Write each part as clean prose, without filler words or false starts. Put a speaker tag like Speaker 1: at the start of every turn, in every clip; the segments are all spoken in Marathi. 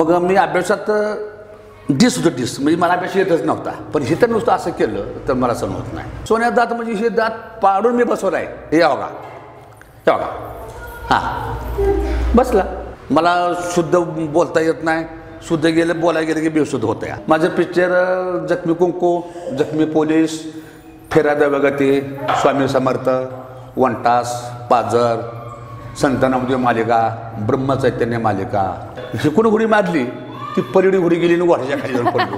Speaker 1: मग मी अभ्यासात डिस होतं डिस, म्हणजे मला अभ्यास येतच नव्हता. पण हे तर नुसतं असं केलं तर मला सण होत नाही. सोन्या दात म्हणजे हे दात पाडून मी बसवला आहे. हे बघा, हे बघा, हां बसला. मला शुद्ध बोलता येत नाही. शुद्ध गेलं बोलायला गेलं की बेशुद्ध होतं या. माझं पिक्चर जखमी कुंकू, जखमी पोलीस, फेरा देवगती, स्वामी समर्थ, वनटास, पाजर, संत नामदेव मालिका, ब्रह्मचैतन्य मालिका, ही कोणी उडी मारली ती परिडी उडी गेली आणि घोड्याच्या खाली जाऊन पडलो.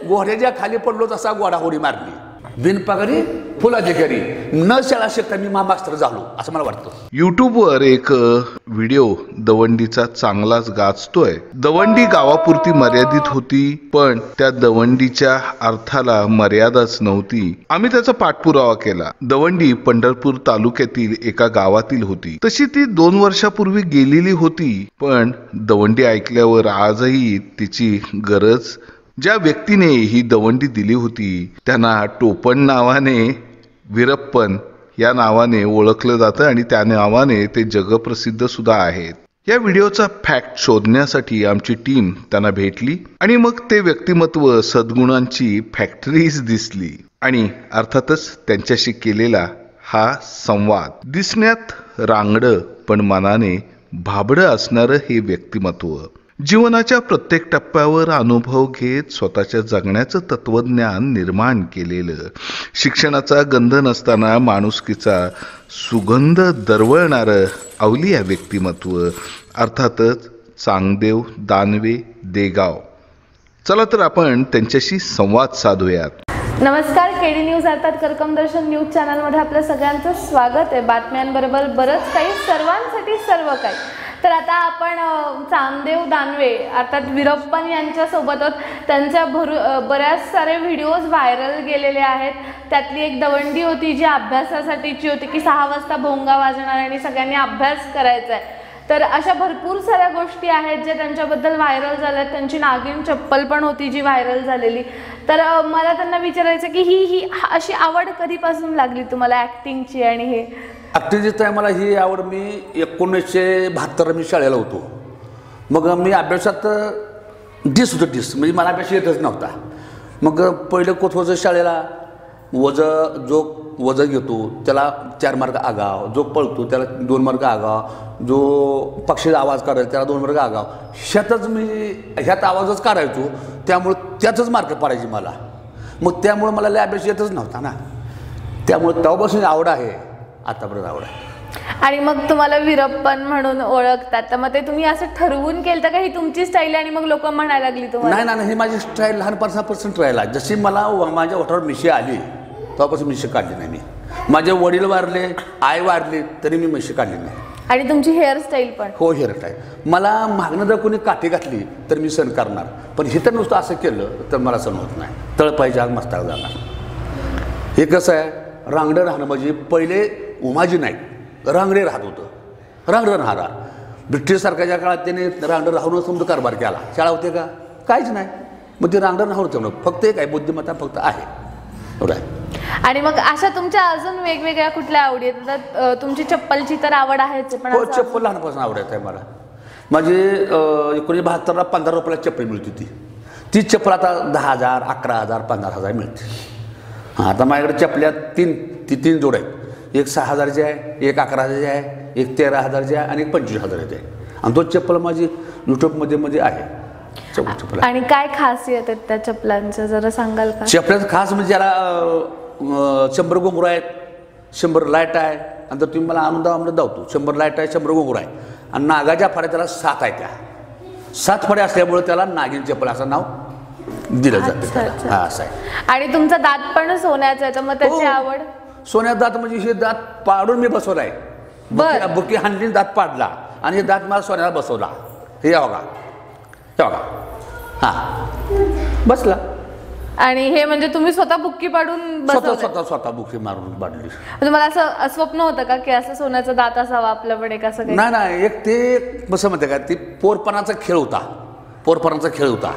Speaker 1: घोड्याच्या खाली पडलो तसा घोडा उडी मारली. बिनपगारी फुल अधिकारी, न शाळा शिकता मी मास्टर झालो असं मला वाटतं.
Speaker 2: यूट्यूबवर एक व्हिडिओ दवंडीचा चांगलाच गाजतोय. दवंडी गावापुरती मर्यादित होती, पण त्या दवंडीच्या अर्थाला मर्यादाच नव्हती. आम्ही त्याचा पाठपुरावा केला. दवंडी पंढरपूर तालुक्यातील एका गावातील होती. तशी ती 2 वर्षापूर्वी गेलेली होती, पण दवंडी ऐकल्यावर आजही तिची गरज. ज्या व्यक्तीने ही दवंडी दिली होती त्यांना टोपण नावाने, वीरप्पन या नावाने ओळखलं जातं आणि त्या नावाने ते जगप्रसिद्ध सुद्धा आहेत. या व्हिडिओचा फॅक्ट शोधण्यासाठी आमची टीम त्यांना भेटली आणि मग ते व्यक्तिमत्व सद्गुणांची फॅक्टरीज दिसली आणि अर्थातच त्यांच्याशी केलेला हा संवाद. दिसण्यात रांगडं पण मनाने भाबडं असणारं हे व्यक्तिमत्व. जीवनाच्या प्रत्येक टप्प्यावर अनुभव घेत स्वतःच्या जगण्याचं तत्वज्ञान निर्माण केलेलं, शिक्षणाचा गंध नसताना माणुसकीचा सुगंध दरवळणारं अवलिया व्यक्तिमत्व, अर्थातच चांगदेव दानवे देगाव. चला तर आपण त्यांच्याशी संवाद साधूयात.
Speaker 3: नमस्कार, केडी न्यूज अर्थात कर्कमदर्शन न्यूज चॅनलमध्ये आपलं सगळ्यांचं स्वागत आहे. बातम्यांबरोबर बरंच काही, सर्वांसाठी सर्व काही. तर आता आपण चांगदेव दानवे अर्थात वीरप्पन यांच्यासोबत आहोत. त्यांच्या बऱ्याच सारे व्हिडिओज व्हायरल गेलेले आहेत. त्यातली एक दवंडी होती जी अभ्यासासाठीची होती की 6 वाजता भोंगा वाजणार आणि सगळ्यांनी अभ्यास करायचा आहे. तर अशा भरपूर साऱ्या गोष्टी आहेत ज्या त्यांच्याबद्दल व्हायरल झाल्यात. त्यांची नागिन चप्पल पण होती जी व्हायरल झालेली. तर मला त्यांना विचारायचं की ही अशी आवड कधीपासून लागली तुम्हाला ॲक्टिंगची? आणि हे
Speaker 1: ॲक्टिंगची आहे मला ही आवड मी 1972 मी शाळेला होतो. मग मी अभ्यासात डिस होतं डिस, म्हणजे मला अभ्यास येतच नव्हता. मग पहिलं कोथवचं शाळेला जो वजं घेतो त्याला 4 मार्क आगाव, जो पळतो त्याला 2 मार्क आगाव, जो पक्षीचा आवाज काढायचा त्याला 2 मार्क आगाव. ह्यात आवाजच काढायचो, त्यामुळं त्यातच मार्क पाडायची मला. मग त्यामुळं मला लय अभ्यास येतच नव्हता ना. त्यामुळं तेव्हापासून आवड आहे, आतापर्यंत आवड आहे.
Speaker 3: आणि मग तुम्हाला वीरप्पन म्हणून ओळखतात, तर मग ते तुम्ही असं ठरवून केलं का ही तुमची स्टाईल आणि मग लोक म्हणायला लागली तुम्हाला?
Speaker 1: नाही, ही माझी स्टाईल लहानपणापासून ट्रायल आहे. जशी मला माझ्या ओठावर मिशी आली तेव्हापासून मिशी काढली नाही मी. माझे वडील वारले, आई वारली तरी मी मिशी काढली नाही.
Speaker 3: आणि तुमची हेअरस्टाईल पण?
Speaker 1: हो, हेअरस्टाईल. मला मागणं जर कोणी काठी घातली तर मी सण करणार, पण हे तर नुसतं असं केलं तर मला सण होत नाही. तळ पाहिजे आग मस्ताक जाणार. हे कसं आहे, रांगडं राहणं म्हणजे पहिले उमाजी नाईक रांगडे राहत होतं. रांगडं राहणार. ब्रिटिश सरकारच्या काळात त्याने रांगडं राहून समजा कारभार केला. शाळा होते का? काहीच नाही. मग ते रांगडं राहून ठेवणं फक्त एक आहे, बुद्धिमत्ता फक्त आहे, एवढं आहे.
Speaker 3: आणि मग अशा तुमच्या अजून वेगवेगळ्या कुठल्या आवडी आहेत? तुमची चप्पलची तर आवड आहेच, पण
Speaker 1: हो, चप्पल लहानपासून आवडत आहे मला. माझी 1972ला 15 रुपयाला चप्पल मिळते होती. ती चप्पल आता 10,000, 11,000, 15,000 मिळते. हां, आता माझ्याकडे चपल्या 3 जोड आहेत. एक 6,000ची आहे, एक 11,000ची आहे, एक 13,000ची आहे आणि एक 25,000ची आहे. आणि तो चप्पल माझी यूट्यूबमध्ये आहे. चप्पल.
Speaker 3: आणि काय खासियत आहेत त्या चप्पलांचं जरा सांगाल का?
Speaker 1: चपल्याचं खास म्हणजे याला 100 घुंगरू आहेत, 100 लाईट आहे. आणि तर तुम्ही मला आणून धावतो. 100 लाईट आहे, 100 घुंगरू आहे. आणि नागाच्या फाड्या त्याला 7 आहेत. त्या 7 फाड्या असल्यामुळे त्याला नागिन चप्पल असं नाव दिलं जातं. हा, असं आहे.
Speaker 3: आणि तुमचा दात पण सोन्याचा आहे, तर मग त्याची आवड?
Speaker 1: सोन्याचा दात म्हणजे हे दात पाडून मी बसवला आहे. बुकी हांडली दात पाडला आणि हे दात मला सोन्याला बसवला. हे बघा, हां बसला.
Speaker 3: आणि हे म्हणजे तुम्ही स्वतः बुक्की पाडून
Speaker 1: स्वतः बुक्की मारून पाडली.
Speaker 3: तुम्हाला असं स्वप्न होतं का की असं सोन्याचा दात असावा आपल्याकडे? कसं?
Speaker 1: नाही, एक ते कसं म्हणते का, ती पोरपणाचा खेळ होता.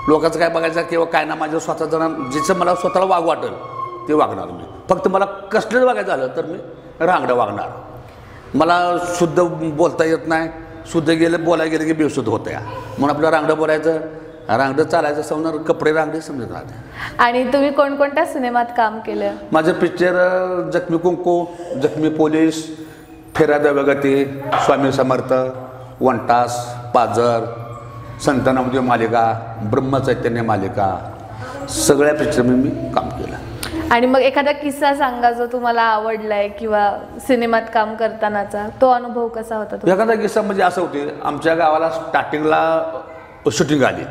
Speaker 1: लोकांचं काय बघायचं किंवा काय ना, माझं स्वतःचं जिचं मला स्वतःला वाग वाटेल ते वागणार मी. फक्त मला कसलंच वागायचं झालं तर मी रांगडं वागणार. मला शुद्ध बोलता येत नाही. शुद्ध गेलं बोलायला गेलं की बेशुद्ध होतं या. म्हणून आपलं रांगडं बोलायचं, रांगडं चालायचं, समजा कपडे रांगडे समजत राहते.
Speaker 3: आणि तुम्ही कोणकोणत्या सिनेमात काम केलं?
Speaker 1: माझं पिक्चर जखमी कुंकू, जखमी पोलीस, फेरा देवगती, स्वामी समर्थ, वनटास, पाझर, संत नामदेव मालिका, ब्रह्मचैतन्य मालिका, सगळ्या पिक्चरमध्ये मी काम केलं.
Speaker 3: आणि मग एखादा किस्सा सांगा जो तुम्हाला आवडलाय किंवा सिनेमात काम करतानाचा, तो अनुभव कसा होता तुमचा?
Speaker 1: एखादा किस्सा म्हणजे असं होते, आमच्या गावाला स्टार्टिंगला शूटिंग आली,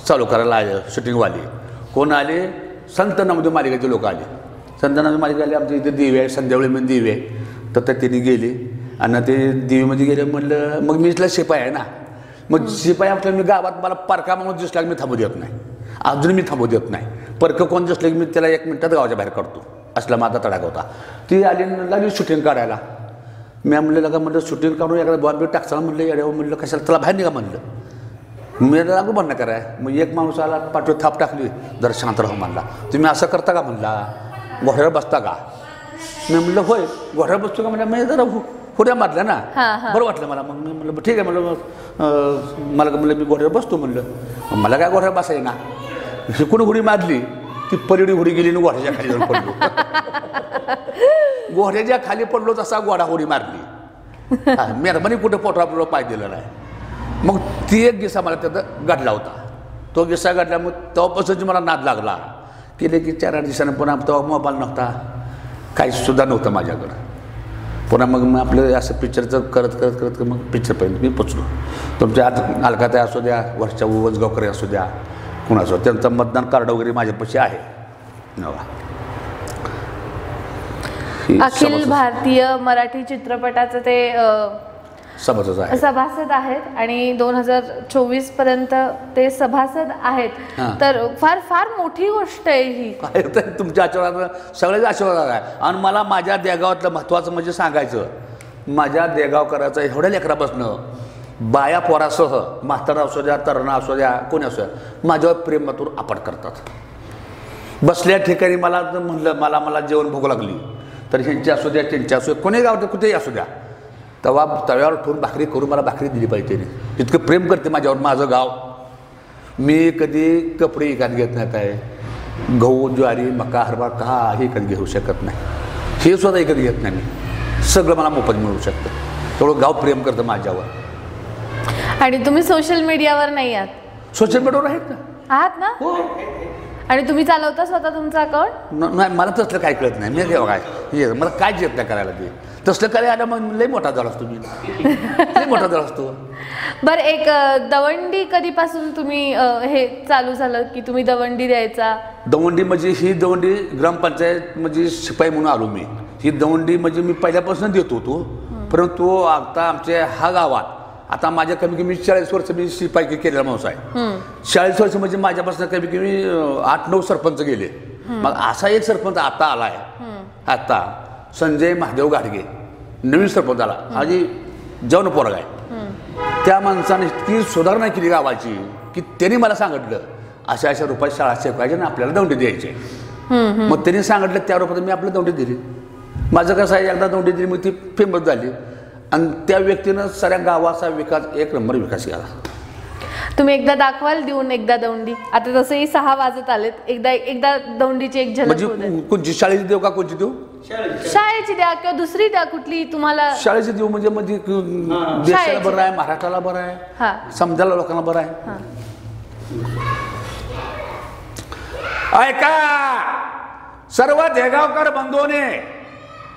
Speaker 1: चालू करायला आले शूटिंगवाली. कोण आले? संत नामदेव मालिकेचे लोक आले. संत नामदेव मालिका आले, आमच्या इथे देवी आहे, संध्यावेळी देवी आहे. तर त्यांनी गेली आणि ते देवीमध्ये गेले. म्हणलं मग मी इथला शिपाई आहे ना, मग शिपाई म्हटलं मी गावात मला परका म्हणून दिसला की मी थांबू देत नाही, अजून मी थांबू देत नाही. परकं कोण दिसलं की मी त्याला 1 मिनिटात गावाच्या बाहेर काढतो, असला माझा तडाखा होता. ती आली लागली शूटिंग काढायला. मी म्हणलं का म्हणलं शूटिंग काढून एखादा बॉम्बे टाकसाला म्हणलं येड्यावर, म्हणलं कशाला त्याला बाहेर निघा म्हणलं. मी लागू बंद कराय. मग एक माणूस आला, पाठीवर थाप टाकली, जरा शांत राहू म्हणला. तुम्ही असं करता का म्हणला, घोड्यावर बसता का? मी म्हणलं होय, घोड्यावर बसतो का म्हणलं. मी जरा हुड्या मारल्या ना, बरं वाटलं मला. मग मी म्हणलं ठीक आहे म्हणलं, मला म्हणलं मी घोड्यावर बसतो म्हणलं. मला काय घोड्यावर बसायला ना, शिकून उडी मारली, ती परीडी उडी गेली आणि घोड्याच्या खाली जाऊन पडलो. घोड्याच्या खाली पडलो तसा घोडा उडी मारली. मेहरबानी कुठं पोटावर पाय दिलं नाही. मग ती एक किस्सा मला त्याचा घडला होता. तो किस्सा घडला, मग तेव्हापासूनच मला नाद लागला. केले की 4-8 दिवसानं पुन्हा तेव्हा मोबाईल नव्हता, काहीसुद्धा नव्हतं माझ्याकडं. पुन्हा मग आपलं असं पिक्चरचं करत करत करत मग पिक्चरपर्यंत मी पोचलो. तुमच्या आज अलकाताई असू द्या, वर्षा वजगावकर असू द्या, कुणाचं त्यांचं मतदान कार्ड वगैरे माझ्यापाशी आहे.
Speaker 3: अखिल भारतीय मराठी चित्रपटाचं ते
Speaker 1: सभासद आहे,
Speaker 3: सभासद आहेत आणि 2024 पर्यंत ते सभासद आहेत. तर फार फार मोठी गोष्ट आहे ही.
Speaker 1: तुमच्या आशीर्वादानं, सगळ्याच आशीर्वाद आहे. आणि मला माझ्या देगावातलं महत्त्वाचं म्हणजे सांगायचं, माझ्या देगावकराचं एवढ्या लेकरापासनं बाया पोरासह, म्हातारा असू द्या, तरुणा असू द्या, कोणी असू द्या, माझ्यावर प्रेमातून आपट करतात. बसल्या ठिकाणी मला म्हणलं मला जेवण भूक लागली तर ह्यांची असू द्या, त्यांची असू द्या, कोणी गावात कुठेही असू द्या, तेव्हा तव्यावर ठेवून भाकरी करून मला भाकरी दिली पाहिजे. इतकं प्रेम करते माझ्यावर माझं गाव. मी कधी कपडे विकत घेत नाही, काय गहू, ज्वारी, मका, हरभरा काही विकत घेऊ शकत नाही. हे सुद्धा विकत घेत नाही मी. सगळं मला मोफत मिळू शकतं. तेवढं गाव प्रेम करतं माझ्यावर.
Speaker 3: आणि तुम्ही सोशल मीडियावर नाही आहात?
Speaker 1: सोशल मीडियावर आहेत ना.
Speaker 3: आहात ना?
Speaker 1: हो.
Speaker 3: आणि तुम्ही चालवता स्वतः तुमचं अकाउंट?
Speaker 1: नाही, मला तसलं काय कळत नाही. मी काय हे मला काय येत नाही करायला. ते तसलं करायला मग लई मोठा झाला असतो मी. लई मोठा झाला असतो.
Speaker 3: बरं, एक दवंडी कधीपासून तुम्ही हे चालू झालं की तुम्ही दवंडी द्यायचा?
Speaker 1: दवंडी म्हणजे ही दवंडी ग्रामपंचायत म्हणजे शिपाई म्हणून आलो मी. ही दवंडी म्हणजे मी पहिल्यापासून देत होतो, परंतु आता आमच्या हा गावात आता माझ्या कमी कमी 40 वर्ष मी शिपाई केलेला माणूस आहे. 40 वर्ष म्हणजे माझ्यापासून कमी कमी 8-9 सरपंच गेले. मग असा एक सरपंच आता आला आहे, आता संजय महादेव गाडगे, नवीन सरपंच आला, आधी जवन पोरग आहे. त्या माणसाने इतकी सुधारणा केली गावाची की त्यांनी मला सांगितलं अशा रुपयात शाळा शिकवायची आणि आपल्याला दौंडी द्यायची. मग त्यांनी सांगितलं त्या रुपयात मी आपल्याला दौंडी दिली. माझं कसं आहे, एकदा दौंडी दिली मग ती फेमस झाली आणि त्या व्यक्तीनं साऱ्या गावाचा विकास, 1 नंबर विकास केला.
Speaker 3: तुम्ही एकदा दाखवाल देऊन एकदा दौंडी? आता तसंही 6 वाजत आलेत, एकदा दौंडीची एक झलक.
Speaker 1: म्हणजे कोणची शाळेची देऊ का कोणची देऊ?
Speaker 3: शाळेची द्या किंवा दुसरी द्या, कुठली तुम्हाला.
Speaker 1: शाळेची देऊ म्हणजे देशाला बरं आहे, महाराष्ट्राला बरं आहे, समजायला लोकांना बरं आहे. ऐका सर्व देगावकर बंधूने,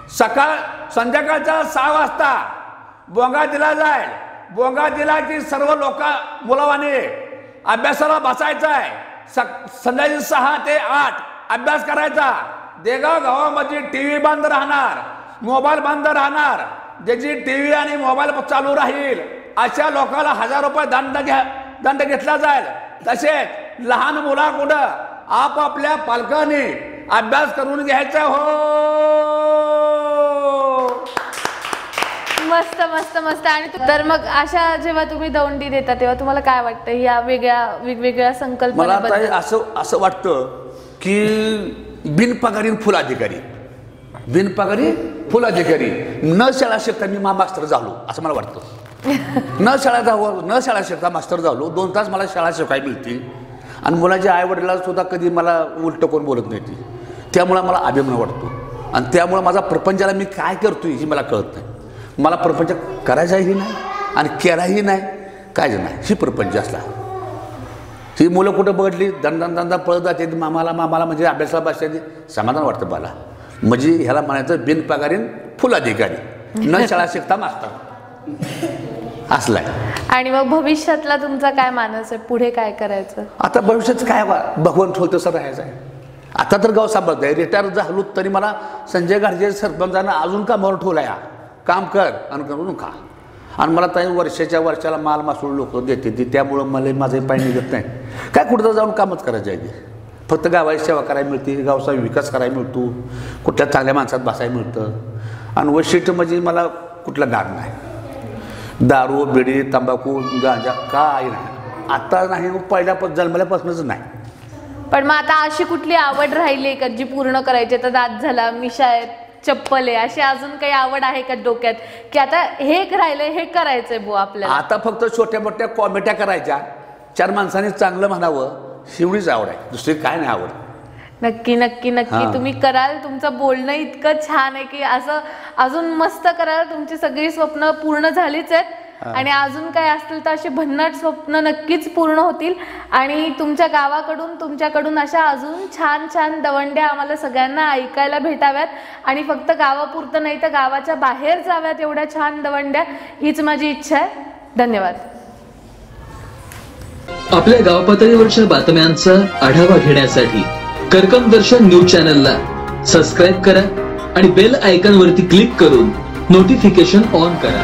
Speaker 1: संध्याकाळच्या 6 वाजता बोंगा दिला जाईल. बोंगा दिला की सर्व लोक मुलावाने अभ्यासाला बसायचं आहे. संध्याकाळी 6 ते 8 अभ्यास करायचा. देगाव गावामध्ये TV बंद राहणार, मोबाईल बंद राहणार. ज्याची TV आणि मोबाईल चालू राहील अशा लोकांना 1000 रुपये दंड घेतला जाईल. तसेच लहान मुलाकडं आपापल्या पालकांनी अभ्यास करून घ्यायचा. हो,
Speaker 3: मस्त मस्त मस्त. आणि तर मग अशा जेव्हा तुम्ही दौंडी देता तेव्हा तुम्हाला काय वाटतं या वेगवेगळ्या संकल्पनेबद्दल?
Speaker 1: मला असं वाटतं की बिनपगारी फुल अधिकारी, बिनपगारी फुल अधिकारी, न शाळा शिकता मी मास्तर झालो असं मला वाटतं. न शाळा शिकता मास्टर झालो. 2 तास मला शाळा शिकायला मिळते आणि मुलाच्या आईवडिलाला सुद्धा कधी मला उलटं कोण बोलत नाही ती. त्यामुळं मला अभिमान वाटतो आणि त्यामुळं माझा प्रपंचाला मी काय करतो ही मला कळत नाही. मला प्रपंच करायचाही नाही आणि केलाही नाही, कायच नाही. ही प्रपंच असला ही मुलं कुठं बघडली दंदा पळत जाते मामाला म्हणजे अभ्यासाला बसते समाधान वाटतं मला. म्हणजे ह्याला म्हणायचं बिनपगारीन फुल अधिकारी, न शाळा शिकता मास्तर असलाय.
Speaker 3: आणि मग भविष्यातला तुमचा काय मानस आहे, पुढे काय करायचं?
Speaker 1: आता भविष्यात काय भगवान ठेवलं तसं राहायचं आहे. आता तर गाव सांभाळत आहे. रिटायर झालो तरी मला संजय गाडगे सरपंचानं अजून कामावर ठेवला या, काम कर आणि करून खा. आणि मला ताई वर्षाला माल मासूळ लोक देते ती, त्यामुळं मला माझं पाय निघत नाही. काय कुठं जाऊन कामच करायचं आहे. फक्त गावाची सेवा करायला मिळते, गावचा विकास करायला मिळतो, कुठल्या चांगल्या माणसात बसायला मिळतं. आणि वैशिष्ट्य म्हणजे मला कुठलं गाण नाही, दारू बिडी तंबाखू गांजा काय नाही. आता नाही, पहिल्यापासून जन्मल्यापासूनच नाही.
Speaker 3: पण मग आता अशी कुठली आवड राहिली आहे का जी पूर्ण करायची? आता दात झाला, मिशा आहेत, चप्पल आहे, अशी अजून काही आवड आहे का डोक्यात की आता हे राहिलंय, हे करायचंय बुवा आपल्याला?
Speaker 1: आता फक्त छोट्या मोठ्या कॉमेट्या करायच्या, 4 माणसांनी चांगलं म्हणावं, एवढीच आवड आहे, दुसरी काय नाही आवड.
Speaker 3: नक्की नक्की नक्की तुम्ही कराल. तुमचं बोलणं इतकं छान आहे की असं अजून मस्त कराल. तुमची सगळी स्वप्न पूर्ण झालीच आहेत आणि अजून काय असतील तर अशी भन्नाट स्वप्न नक्कीच पूर्ण होतील. आणि तुमच्या गावाकडून तुमच्याकडून अशा अजून छान छान दवंड्या आम्हाला सगळ्यांना ऐकायला भेटाव्यात. आणि फक्त गावापुरतं नाही तर गावाच्या बाहेर जाव्यात एवढ्या छान दवंड्या, हीच माझी इच्छा आहे. धन्यवाद.
Speaker 4: आपल्या गाव पातळीवरच्या बातम्यांचा आढावा घेण्यासाठी करकम दर्शन न्यूज चॅनलला सबस्क्राईब करा आणि बेल आयकॉन वरती क्लिक करून नोटिफिकेशन ऑन करा.